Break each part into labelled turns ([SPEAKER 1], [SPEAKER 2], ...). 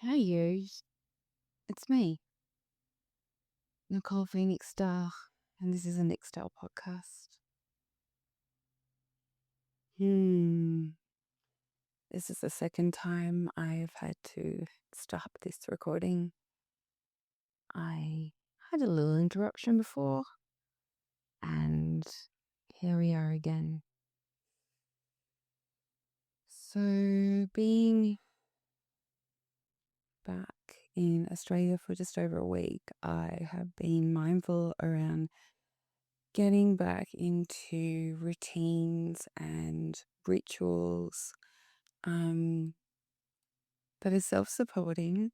[SPEAKER 1] Hey you, it's me, Nicole Phoenix Star, and this is a Nick Style podcast. This is the second time I've had to stop this recording. I had a little interruption before, and here we are again. So, being back in Australia for just over a week, I have been mindful around getting back into routines and rituals that is self-supporting,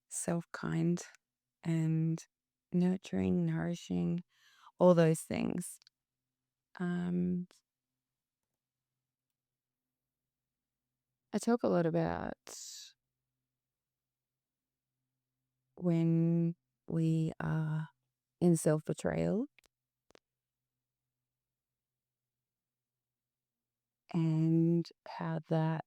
[SPEAKER 1] self-kind, and nurturing, nourishing, all those things. I talk a lot about when we are in self-betrayal and how that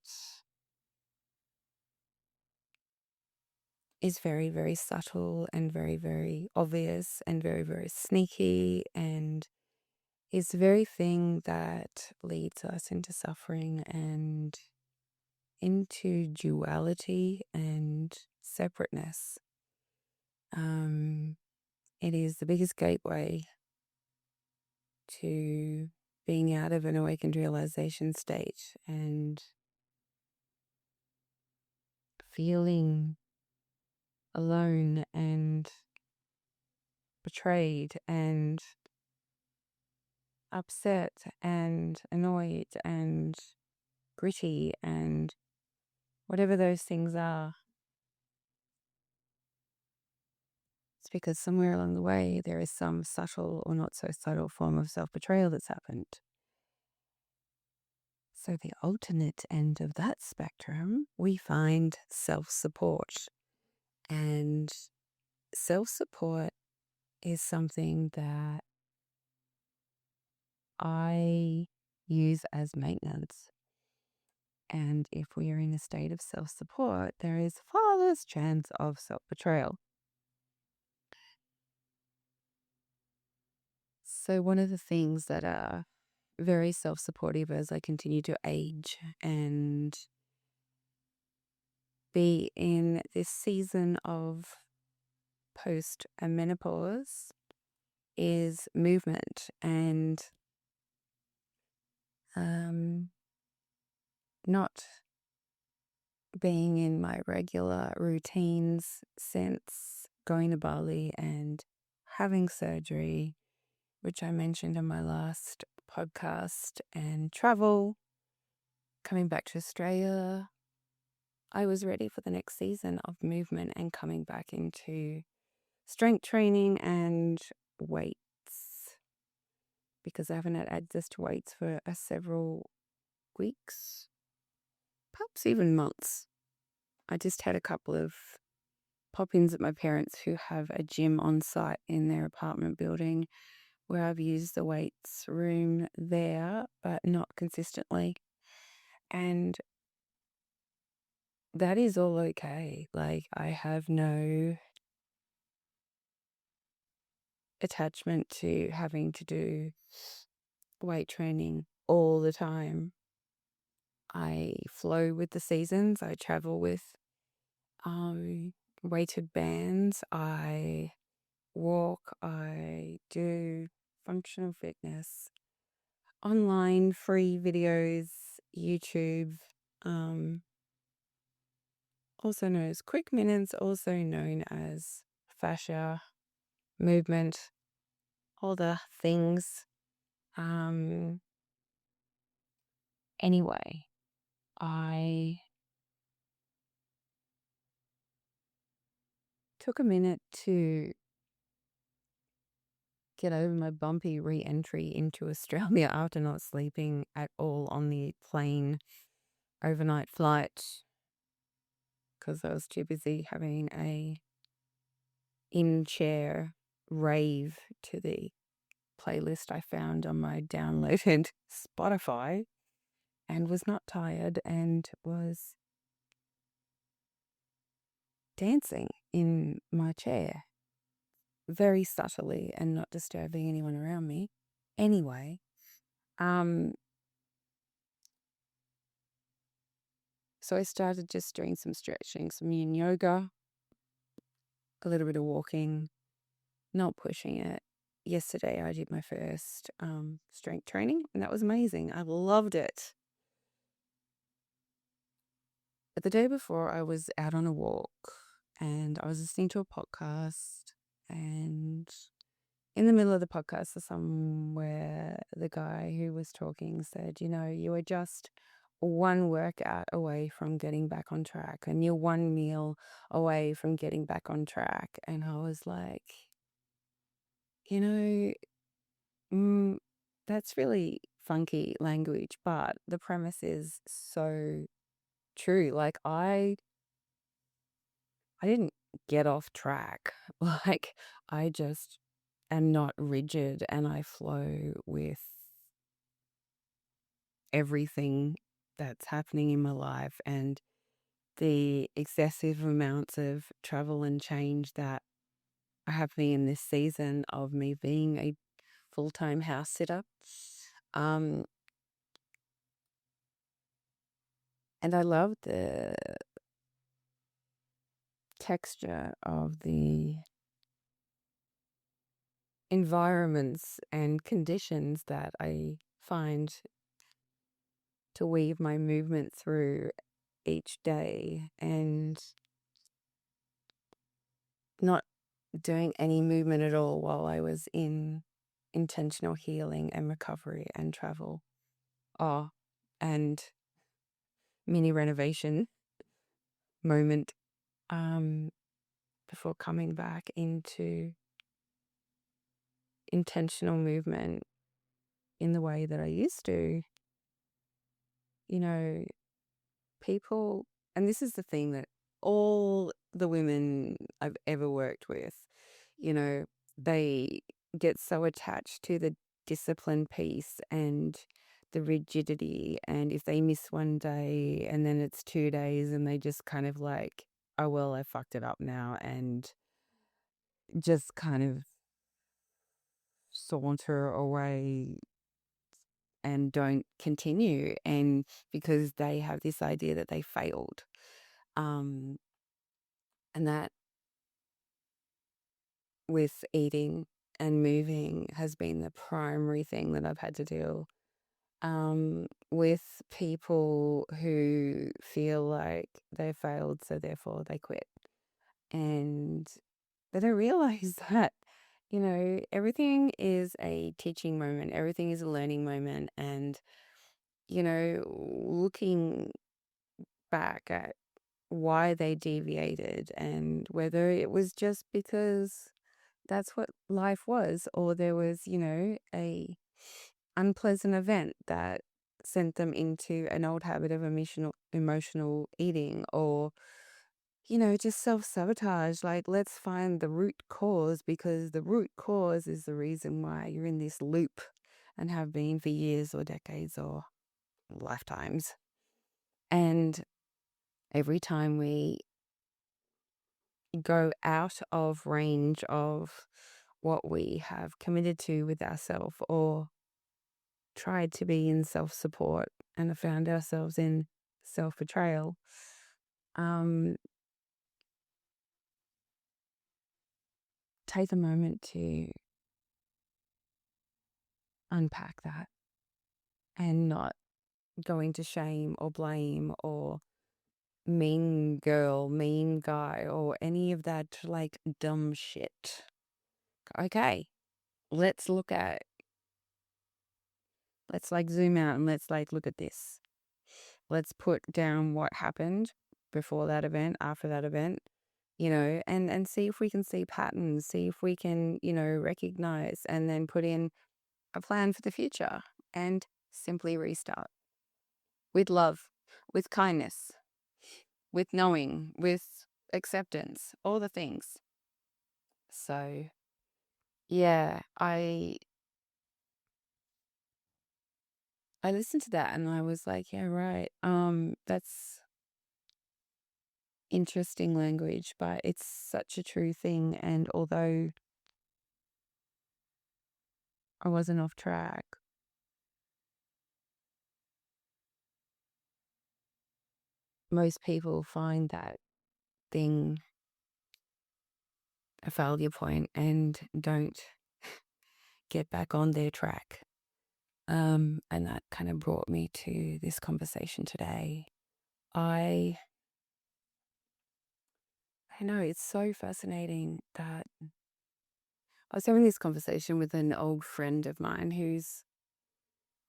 [SPEAKER 1] is very, very subtle and very, very obvious and very, very sneaky, and is the very thing that leads us into suffering and into duality and separateness. It is the biggest gateway to being out of an awakened realization state and feeling alone and betrayed and upset and annoyed and gritty and whatever those things are. It's because somewhere along the way there is some subtle or not so subtle form of self-betrayal that's happened. So the alternate end of that spectrum, we find self-support. And self-support is something that I use as maintenance. And if we are in a state of self-support, there is far less chance of self-betrayal. So one of the things that are very self-supportive as I continue to age and be in this season of post and menopause is movement and not being in my regular routines since going to Bali and having surgery, which I mentioned in my last podcast, and travel, coming back to Australia. I was ready for the next season of movement and coming back into strength training and weights, because I haven't had access to weights for several weeks, perhaps even months. I just had a couple of pop-ins at my parents who have a gym on site in their apartment building where I've used the weights room there, but not consistently. And that is all okay. Like, I have no attachment to having to do weight training all the time. I flow with the seasons. I travel with weighted bands. I walk. I do functional fitness, online free videos, YouTube, also known as quick minutes, also known as fascia movement, all the things. Anyway, I took a minute to get over my bumpy re-entry into Australia after not sleeping at all on the plane overnight flight because I was too busy having a in-chair rave to the playlist I found on my downloaded Spotify, and was not tired and was dancing in my chair very subtly and not disturbing anyone around me. Anyway, um, so I started just doing some stretching, some yin yoga, a little bit of walking, not pushing it. Yesterday I did my first strength training, and that was amazing. I loved it. But the day before, I was out on a walk and I was listening to a podcast, and in the middle of the podcast, somewhere the guy who was talking said, you are just one workout away from getting back on track, and you're one meal away from getting back on track. And I was like, you know, that's really funky language, but the premise is so true. Like, I didn't get off track. Like, I just am not rigid and I flow with everything that's happening in my life, and the excessive amounts of travel and change that are happening in this season of me being a full-time house sitter. Um, and I love the texture of the environments and conditions that I find to weave my movement through each day, and not doing any movement at all while I was in intentional healing and recovery and travel. Oh, and mini renovation moment um, before coming back into intentional movement in the way that I used to. You know, people, and this is the thing that all the women I've ever worked with, you know, they get so attached to the discipline piece and the rigidity. And if they miss one day and then it's 2 days and they just kind of like, oh, well, I fucked it up now, and just kind of saunter away and don't continue. And because they have this idea that they failed. Um, and that with eating and moving has been the primary thing that I've had to deal with people who feel like they failed, so therefore they quit. And they don't realize that, everything is a teaching moment, everything is a learning moment. And, looking back at why they deviated and whether it was just because that's what life was, or there was, a unpleasant event that sent them into an old habit of emotional eating, or, just self-sabotage. Like, let's find the root cause, because the root cause is the reason why you're in this loop and have been for years or decades or lifetimes. And every time we go out of range of what we have committed to with ourselves, or tried to be in self-support and have found ourselves in self-betrayal, um, take a moment to unpack that and not go into shame or blame or mean girl, mean guy, or any of that like dumb shit. Okay, let's like zoom out and let's like look at this. Let's put down what happened before that event, after that event, and see if we can see patterns, see if we can, recognize and then put in a plan for the future, and simply restart with love, with kindness, with knowing, with acceptance, all the things. So, yeah, I listened to that and I was like, yeah, right. That's interesting language, but it's such a true thing. And although I wasn't off track, most people find that thing a failure point and don't get back on their track. And that kind of brought me to this conversation today. I know it's so fascinating that I was having this conversation with an old friend of mine who's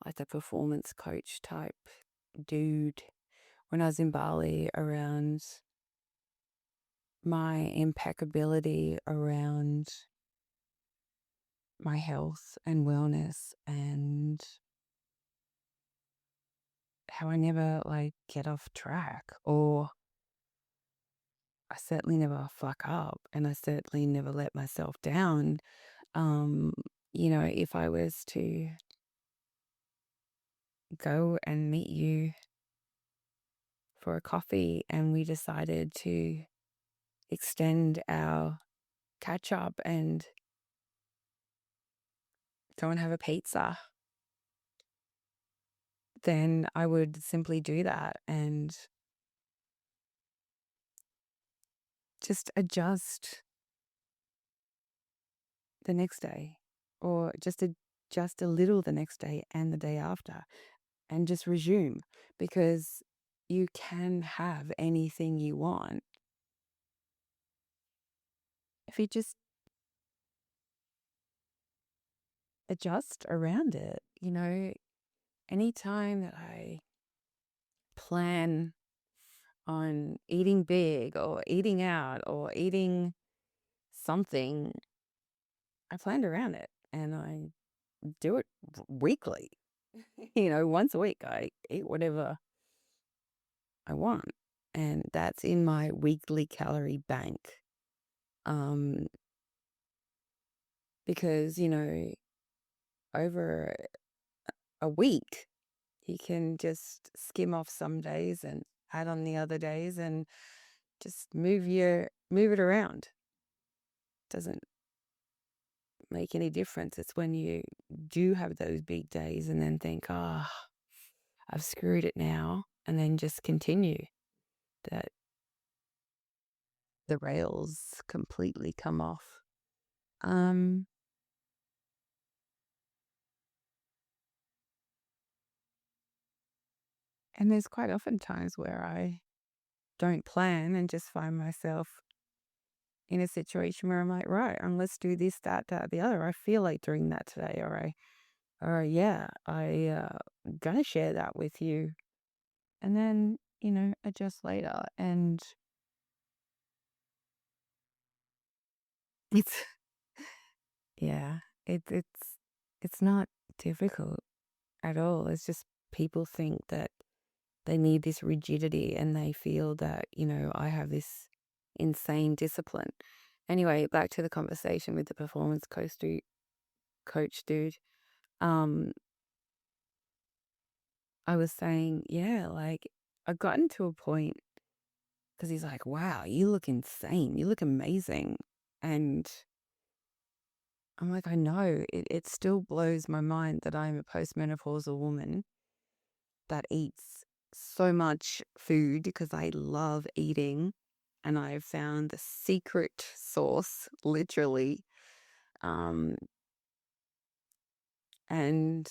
[SPEAKER 1] like a performance coach type dude when I was in Bali around my impeccability around my health and wellness and how I never like get off track, or I certainly never fuck up, and I certainly never let myself down. Um, if I was to go and meet you for a coffee and we decided to extend our catch up and go and have a pizza, then I would simply do that and just adjust the next day, or just adjust a little the next day and the day after, and just resume, because you can have anything you want if you just adjust around it. Anytime that I plan on eating big or eating out or eating something, I planned around it and I do it weekly. Once a week I eat whatever I want, and that's in my weekly calorie bank. Um, because, over a week, you can just skim off some days and add on the other days and just move it around. Doesn't make any difference. It's when you do have those big days and then think, I've screwed it now, and then just continue, that the rails completely come off. Um, and there's quite often times where I don't plan and just find myself in a situation where I'm like, right, let's do this, that, the other. I feel like doing that today, yeah, gonna share that with you, and then adjust later. And it's yeah, it's not difficult at all. It's just people think that they need this rigidity and they feel that, I have this insane discipline. Anyway, back to the conversation with the performance coach dude. Um, I was saying, yeah, like I've gotten to a point, because he's like, wow, you look insane. You look amazing. And I'm like, I know. It still blows my mind that I'm a postmenopausal woman that eats so much food because I love eating. And I've found the secret sauce, literally. Um, and,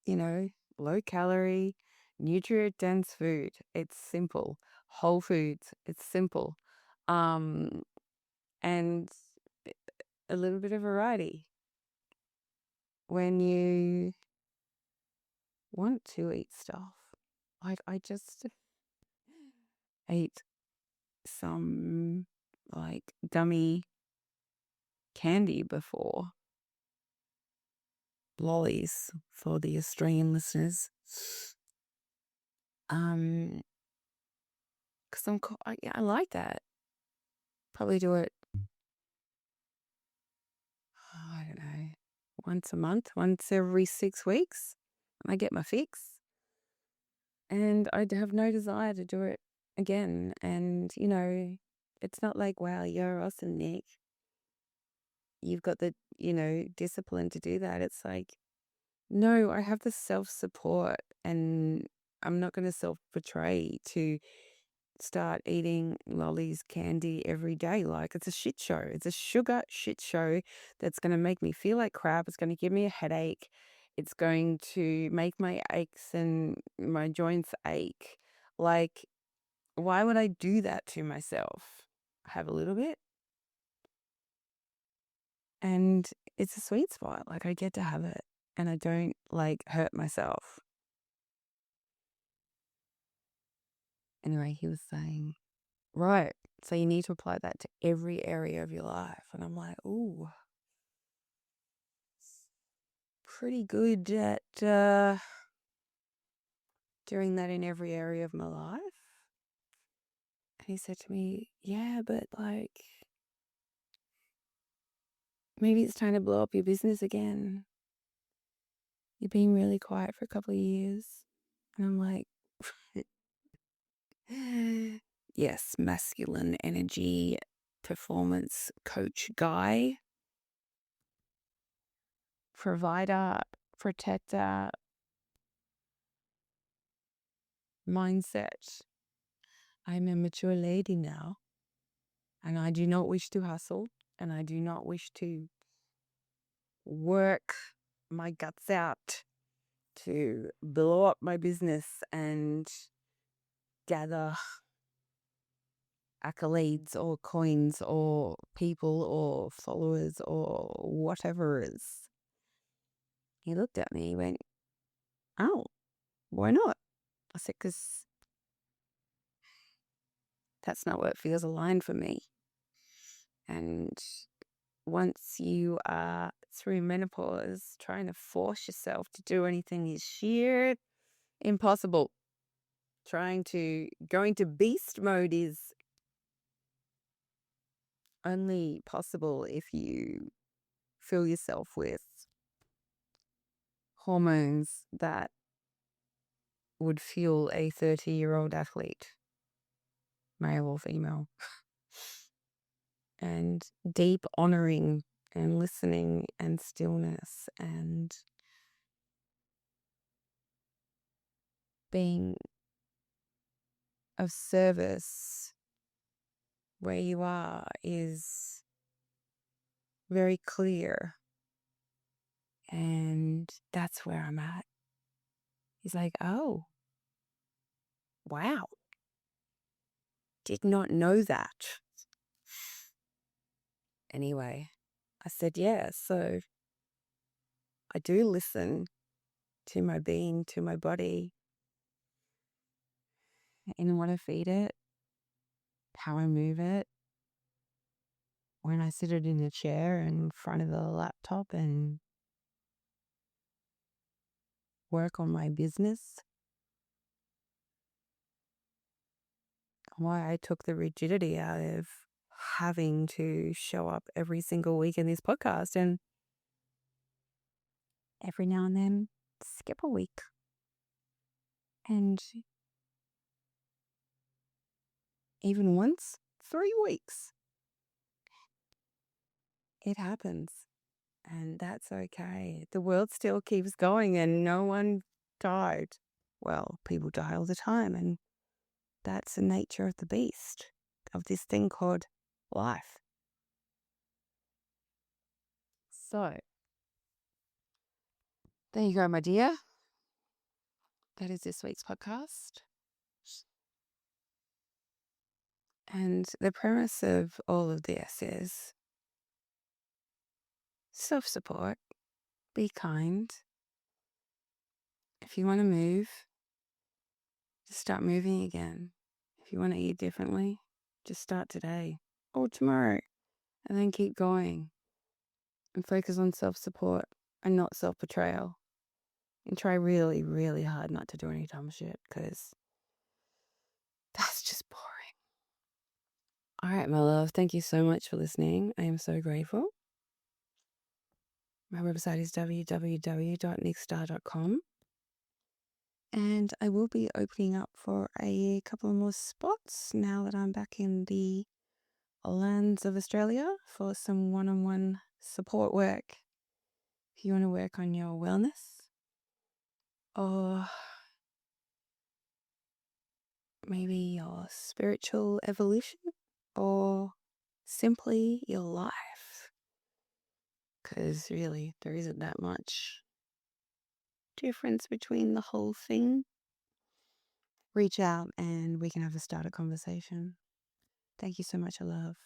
[SPEAKER 1] you know, low calorie, nutrient dense food. It's simple. Whole foods. It's simple. Um, and a little bit of variety when you want to eat stuff. Like I just ate some like gummy candy before, lollies for the Australian listeners. Because I like that. Probably do it, I don't know, once a month, once every 6 weeks. I get my fix, and I have no desire to do it again. And, it's not like, wow, you're awesome, Nick. You've got the, discipline to do that. It's like, no, I have the self-support, and I'm not going to self-betray to start eating lollies, candy every day. Like, it's a shit show. It's a sugar shit show that's going to make me feel like crap. It's going to give me a headache. It's going to make my aches and my joints ache. Like, why would I do that to myself? Have a little bit, and it's a sweet spot. Like, I get to have it, and I don't like hurt myself. Anyway, he was saying, right, so you need to apply that to every area of your life. And I'm like, ooh, pretty good at doing that in every area of my life. And he said to me, yeah, but like, maybe it's time to blow up your business again. You've been really quiet for a couple of years. And I'm like, yes, masculine energy, performance coach guy, provider, protector, mindset. I'm a mature lady now, and I do not wish to hustle, and I do not wish to work my guts out to blow up my business and gather accolades or coins or people or followers or whatever it is. He looked at me, he went, oh, why not? I said, because that's not what feels aligned for me. And once you are through menopause, trying to force yourself to do anything is sheer impossible. Going to beast mode is only possible if you fill yourself with hormones that would fuel a 30-year-old athlete, male or female. And deep honoring and listening and stillness and being of service where you are is very clear. And that's where I'm at. He's like, oh, wow. Did not know that. Anyway, I said, yeah, so I do listen to my being, to my body, and what I feed it, how I move it, when I sit it in a chair in front of the laptop and work on my business. Why I took the rigidity out of having to show up every single week in this podcast, and every now and then skip a week. And even once, 3 weeks. It happens. And that's okay. The world still keeps going and no one died. Well, people die all the time, and that's the nature of the beast, of this thing called life. So, there you go, my dear. That is this week's podcast. And the premise of all of this is self-support, be kind. If you want to move, just start moving again. If you want to eat differently, just start today or tomorrow, and then keep going and focus on self-support and not self-betrayal. And try really, really hard not to do any dumb shit, because that's just boring. All right, my love, thank you so much for listening. I am so grateful. My website is www.nickstar.com. And I will be opening up for a couple more spots now that I'm back in the lands of Australia for some one-on-one support work. If you want to work on your wellness or maybe your spiritual evolution or simply your life. Because really, there isn't that much difference between the whole thing. Reach out and we can have a starter conversation. Thank you so much, love.